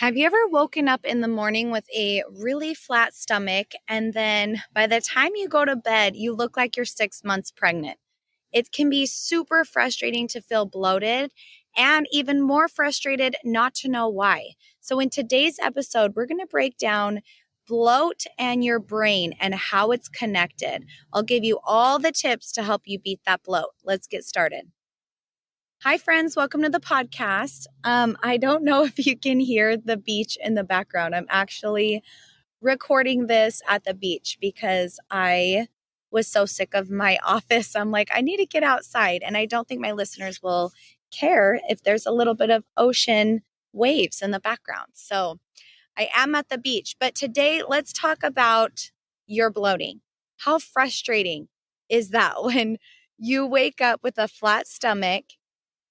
Have you ever woken up in the morning with a really flat stomach, and then by the time you go to bed, you look like you're 6 months pregnant? It can be super frustrating to feel bloated and even more frustrated not to know why. So, in today's episode, we're going to break down bloat and your brain and how it's connected. I'll give you all the tips to help you beat that bloat. Let's get started. Hi, friends. Welcome to the podcast. I don't know if you can hear the beach in the background. I'm actually recording this at the beach because I was so sick of my office. I'm like, I need to get outside. And I don't think my listeners will care if there's a little bit of ocean waves in the background. So I am at the beach. But today, let's talk about your bloating. How frustrating is that when you wake up with a flat stomach?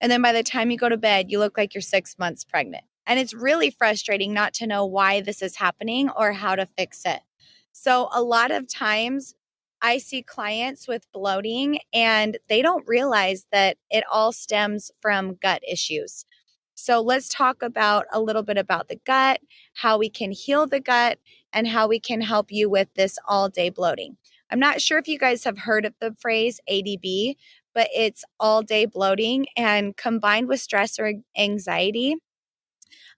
And then by the time you go to bed, you look like you're 6 months pregnant. And it's really frustrating not to know why this is happening or how to fix it. So a lot of times I see clients with bloating and they don't realize that it all stems from gut issues. So let's talk about a little bit about the gut, how we can heal the gut, and how we can help you with this all day bloating. I'm not sure if you guys have heard of the phrase ADB, but it's all day bloating, and combined with stress or anxiety,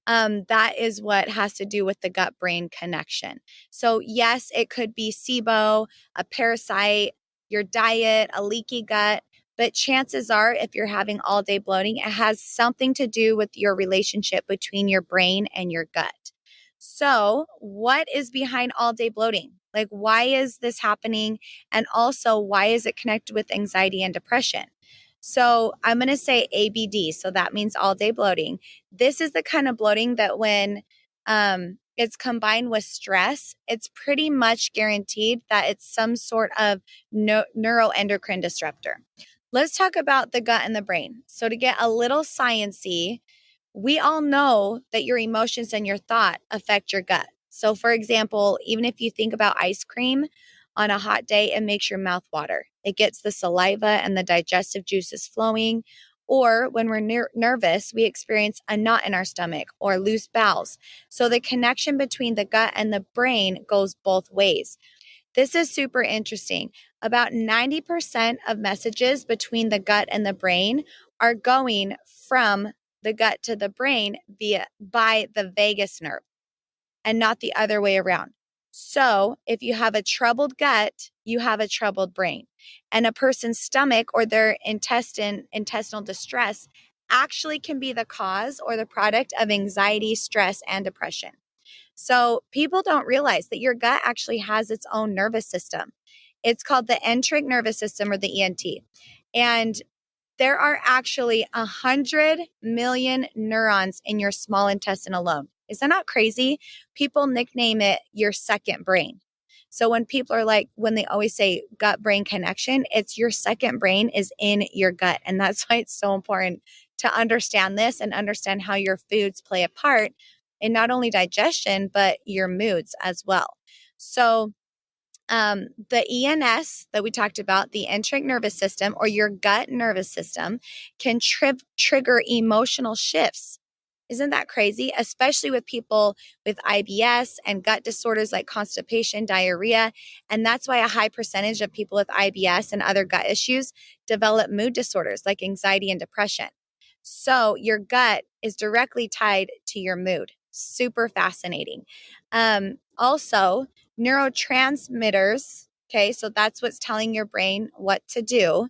that is what has to do with the gut brain connection. So, yes, it could be SIBO, a parasite, your diet, a leaky gut. But chances are, if you're having all day bloating, it has something to do with your relationship between your brain and your gut. So, what is behind all day bloating? Like, why is this happening? And also, why is it connected with anxiety and depression? So, I'm going to say ABD. So, that means all day bloating. This is the kind of bloating that when it's combined with stress, it's pretty much guaranteed that it's some sort of neuroendocrine disruptor. Let's talk about the gut and the brain. So to get a little sciencey, we all know that your emotions and your thought affect your gut. So for example, even if you think about ice cream on a hot day, it makes your mouth water. It gets the saliva and the digestive juices flowing. Or when we're nervous, we experience a knot in our stomach or loose bowels. So the connection between the gut and the brain goes both ways. This is super interesting. About 90% of messages between the gut and the brain are going from the gut to the brain by the vagus nerve and not the other way around. So if you have a troubled gut, you have a troubled brain. And a person's stomach or their intestinal distress actually can be the cause or the product of anxiety, stress, and depression. So people don't realize that your gut actually has its own nervous system. It's called the enteric nervous system, or the ENT. And there are actually 100 million neurons in your small intestine alone. Is that not crazy? People nickname it your second brain. So when people are like, when they always say gut brain connection, it's your second brain is in your gut. And that's why it's so important to understand this and understand how your foods play a part in not only digestion, but your moods as well. So the ENS that we talked about, the enteric nervous system or your gut nervous system, can trigger emotional shifts. Isn't that crazy? Especially with people with IBS and gut disorders like constipation, diarrhea. And that's why a high percentage of people with IBS and other gut issues develop mood disorders like anxiety and depression. So your gut is directly tied to your mood. Super fascinating. Also, neurotransmitters. Okay, so that's what's telling your brain what to do.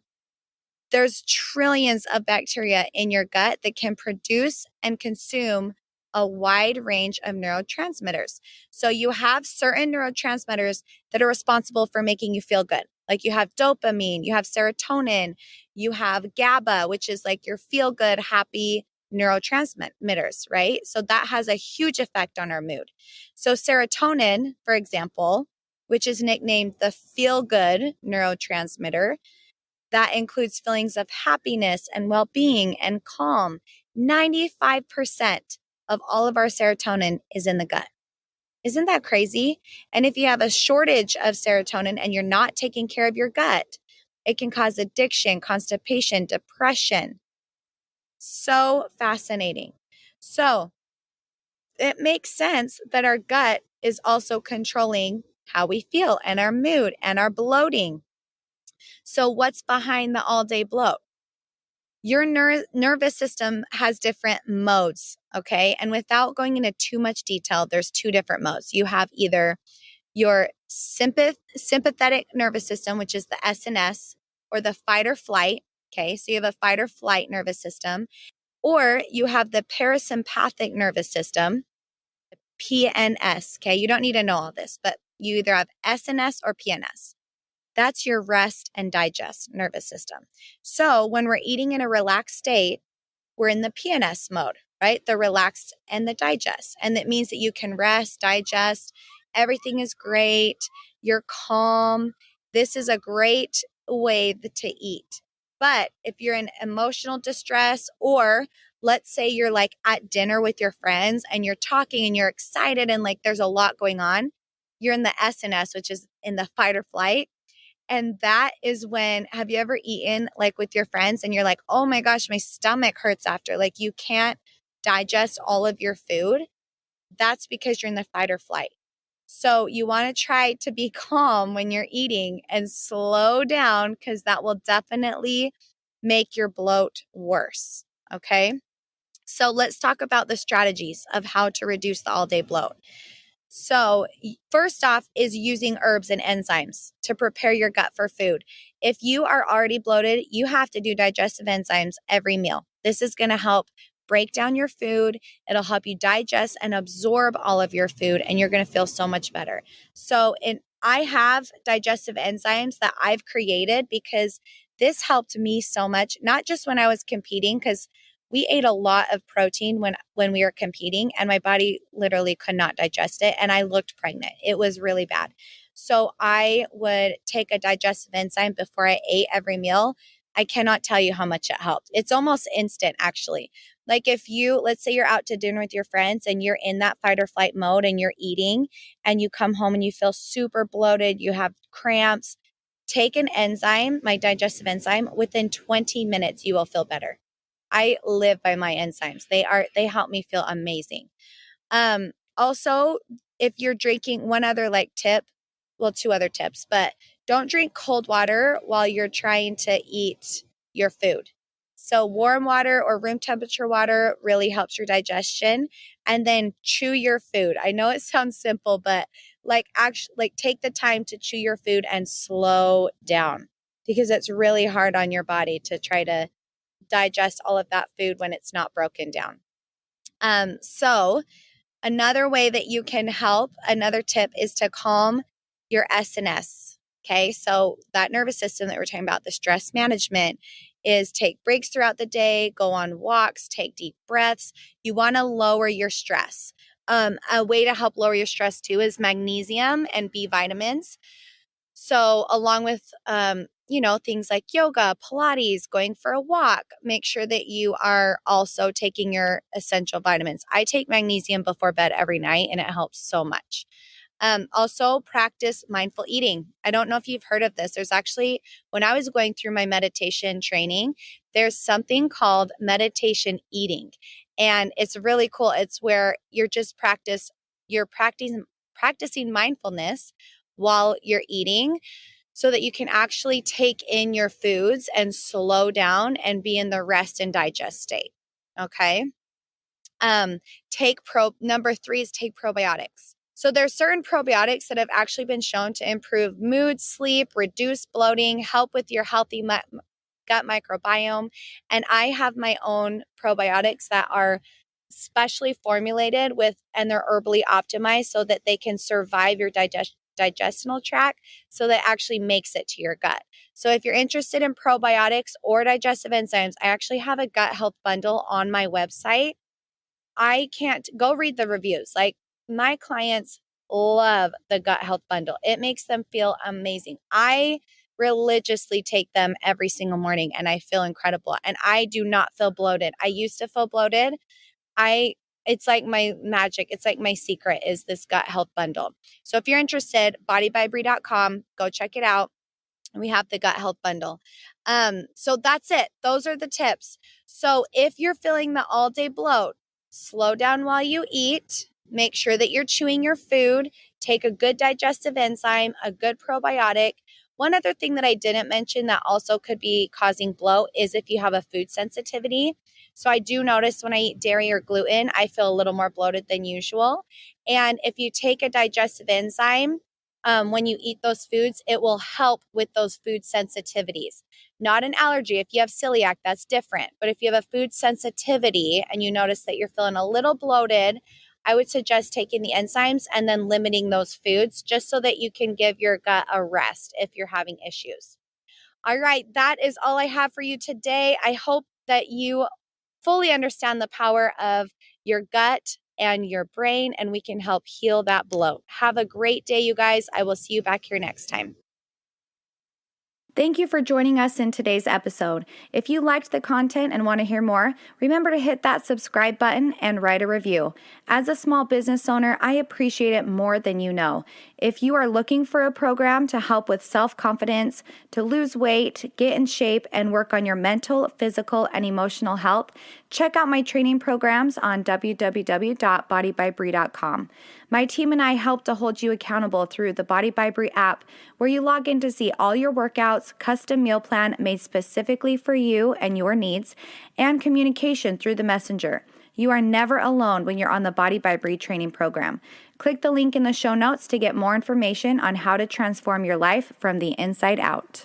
There's trillions of bacteria in your gut that can produce and consume a wide range of neurotransmitters. So you have certain neurotransmitters that are responsible for making you feel good. Like you have dopamine, you have serotonin, you have GABA, which is like your feel good, happy neurotransmitters, right? So that has a huge effect on our mood. So serotonin, for example, which is nicknamed the feel good neurotransmitter, that includes feelings of happiness and well-being and calm. 95% of all of our serotonin is in the gut. Isn't that crazy? And if you have a shortage of serotonin and you're not taking care of your gut, it can cause addiction, constipation, depression. So fascinating. So it makes sense that our gut is also controlling how we feel and our mood and our bloating. So what's behind the all day bloat? Your nervous system has different modes, okay? And without going into too much detail, there's two different modes. You have either your sympathetic nervous system, which is the SNS, or the fight or flight, okay? So you have a fight or flight nervous system, or you have the parasympathetic nervous system, PNS, okay? You don't need to know all this, but you either have SNS or PNS. That's your rest and digest nervous system. So when we're eating in a relaxed state, we're in the PNS mode, right? The relaxed and the digest. And that means that you can rest, digest, everything is great, you're calm. This is a great way to eat. But if you're in emotional distress, or let's say you're like at dinner with your friends and you're talking and you're excited and like there's a lot going on, you're in the SNS, which is in the fight or flight. And that is when, have you ever eaten like with your friends and you're like, oh my gosh, my stomach hurts after, like you can't digest all of your food? That's because you're in the fight or flight. So you want to try to be calm when you're eating and slow down, because that will definitely make your bloat worse. Okay. So let's talk about the strategies of how to reduce the all day bloat. So first off is using herbs and enzymes to prepare your gut for food. If you are already bloated, you have to do digestive enzymes every meal. This is going to help break down your food. It'll help you digest and absorb all of your food, and you're going to feel so much better. So I have digestive enzymes that I've created because this helped me so much, not just when I was competing, because we ate a lot of protein when we were competing, and my body literally could not digest it, and I looked pregnant. It was really bad. So I would take a digestive enzyme before I ate every meal. I cannot tell you how much it helped. It's almost instant, actually. Like if let's say you're out to dinner with your friends and you're in that fight or flight mode and you're eating and you come home and you feel super bloated, you have cramps, take an enzyme, my digestive enzyme, within 20 minutes, you will feel better. I live by my enzymes. They help me feel amazing. Also, if you're drinking, one other like tip, well, two other tips, but don't drink cold water while you're trying to eat your food. So warm water or room temperature water really helps your digestion. And then chew your food. I know it sounds simple, but actually take the time to chew your food and slow down, because it's really hard on your body to try to digest all of that food when it's not broken down. So another way that you can help, another tip is to calm your SNS. Okay. So that nervous system that we're talking about, the stress management, is take breaks throughout the day, go on walks, take deep breaths. You want to lower your stress. A way to help lower your stress too is magnesium and B vitamins. So along with, things like yoga, Pilates, going for a walk, make sure that you are also taking your essential vitamins. I take magnesium before bed every night, and it helps so much. Also practice mindful eating. I don't know if you've heard of this. There's actually, when I was going through my meditation training, there's something called meditation eating. And it's really cool. It's where you're practicing mindfulness while you're eating, so that you can actually take in your foods and slow down and be in the rest and digest state. Okay. Number 3 is take probiotics. So there's certain probiotics that have actually been shown to improve mood, sleep, reduce bloating, help with your healthy gut microbiome. And I have my own probiotics that are specially formulated and they're herbally optimized so that they can survive your digestional tract, so that actually makes it to your gut. So if you're interested in probiotics or digestive enzymes, I actually have a gut health bundle on my website. I can't go read the reviews. Like, my clients love the gut health bundle. It makes them feel amazing. I religiously take them every single morning and I feel incredible. And I do not feel bloated. I used to feel bloated. It's like my magic. It's like my secret is this gut health bundle. So if you're interested, bodybybree.com, go check it out. We have the gut health bundle. So that's it. Those are the tips. So if you're feeling the all day bloat, slow down while you eat. Make sure that you're chewing your food. Take a good digestive enzyme, a good probiotic. One other thing that I didn't mention that also could be causing bloat is if you have a food sensitivity. So I do notice when I eat dairy or gluten, I feel a little more bloated than usual. And if you take a digestive enzyme, when you eat those foods, it will help with those food sensitivities. Not an allergy. If you have celiac, that's different. But if you have a food sensitivity and you notice that you're feeling a little bloated, I would suggest taking the enzymes and then limiting those foods just so that you can give your gut a rest if you're having issues. All right, that is all I have for you today. I hope that you fully understand the power of your gut and your brain, and we can help heal that bloat. Have a great day, you guys. I will see you back here next time. Thank you for joining us in today's episode. If you liked the content and want to hear more, remember to hit that subscribe button and write a review. As a small business owner, I appreciate it more than you know. If you are looking for a program to help with self-confidence, to lose weight, get in shape, and work on your mental, physical, and emotional health, check out my training programs on www.bodybybree.com. My team and I help to hold you accountable through the Body by Bree app, where you log in to see all your workouts, custom meal plan made specifically for you and your needs, and communication through the messenger. You are never alone when you're on the Body by Bree training program. Click the link in the show notes to get more information on how to transform your life from the inside out.